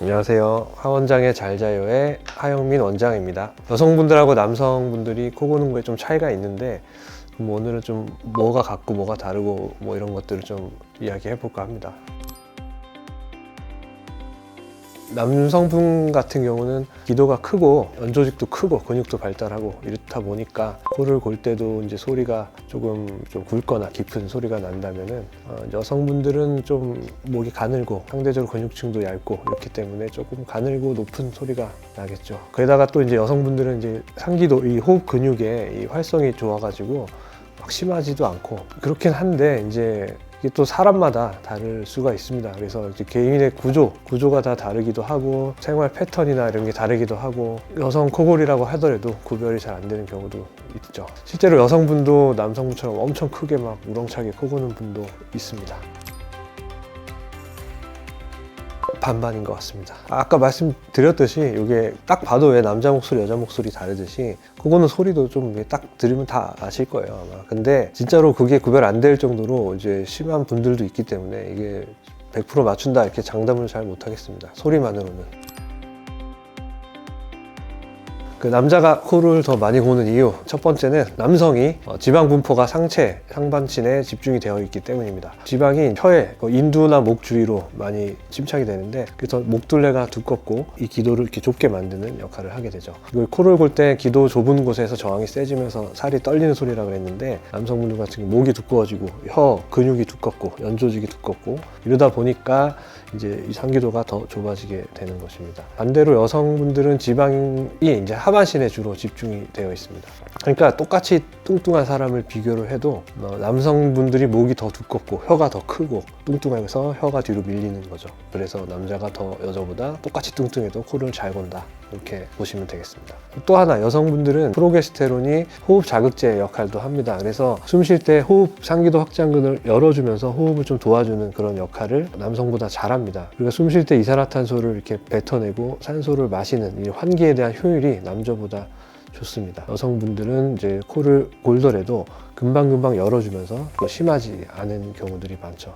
안녕하세요. 하원장의 잘자요의 하영민 원장입니다. 여성분들하고 남성분들이 코 고는 거에 좀 차이가 있는데 오늘은 좀 뭐가 같고 뭐가 다르고 뭐 이런 것들을 좀 이야기해 볼까 합니다. 남성분 같은 경우는 기도가 크고 연조직도 크고 근육도 발달하고 이렇다 보니까 코를 골 때도 이제 소리가 조금 좀 굵거나 깊은 소리가 난다면은 여성분들은 좀 목이 가늘고 상대적으로 근육층도 얇고 이렇기 때문에 조금 가늘고 높은 소리가 나겠죠. 게다가 또 이제 여성분들은 이제 상기도 이 호흡 근육의 이 활성이 좋아가지고 막 심하지도 않고 그렇긴 한데 이제 이게 또 사람마다 다를 수가 있습니다. 그래서 이제 개인의 구조가 다 다르기도 하고 생활 패턴이나 이런 게 다르기도 하고 여성 코골이라고 하더라도 구별이 잘 안 되는 경우도 있죠. 실제로 여성분도 남성분처럼 엄청 크게 막 우렁차게 코 고는 분도 있습니다. 반반인 것 같습니다. 아까 말씀드렸듯이 이게 딱 봐도 왜 남자 목소리 여자 목소리 다르듯이 그거는 소리도 좀 딱 들으면 다 아실 거예요 아마. 근데 진짜로 그게 구별 안 될 정도로 이제 심한 분들도 있기 때문에 이게 100% 맞춘다 이렇게 장담을 잘 못하겠습니다. 소리만으로는. 그 남자가 코를 더 많이 고는 이유 첫 번째는 남성이 지방 분포가 상체 상반신에 집중이 되어 있기 때문입니다. 지방이 혀에 인두나 목 주위로 많이 침착이 되는데 그래서 목둘레가 두껍고 이 기도를 이렇게 좁게 만드는 역할을 하게 되죠. 이걸 코를 골 때 기도 좁은 곳에서 저항이 세지면서 살이 떨리는 소리라고 그랬는데 남성분들 같은 경우 목이 두꺼워지고 혀 근육이 두껍고 연조직이 두껍고 이러다 보니까 이제 이 상기도가 더 좁아지게 되는 것입니다. 반대로 여성분들은 지방이 이제 하반신에 주로 집중이 되어 있습니다. 그러니까 똑같이 뚱뚱한 사람을 비교를 해도 남성분들이 목이 더 두껍고 혀가 더 크고 뚱뚱해서 혀가 뒤로 밀리는 거죠. 그래서 남자가 더 여자보다 똑같이 뚱뚱해도 코를 잘 건다 이렇게 보시면 되겠습니다. 또 하나 여성분들은 프로게스테론이 호흡 자극제 역할도 합니다. 그래서 숨 쉴 때 호흡 상기도 확장근을 열어주면서 호흡을 좀 도와주는 그런 역할을 남성보다 잘합니다. 그리고 숨 쉴 때 이산화탄소를 이렇게 뱉어내고 산소를 마시는 이 환기에 대한 효율이 남자보다 좋습니다. 여성분들은 이제 코를 골더라도 금방금방 열어주면서 심하지 않은 경우들이 많죠.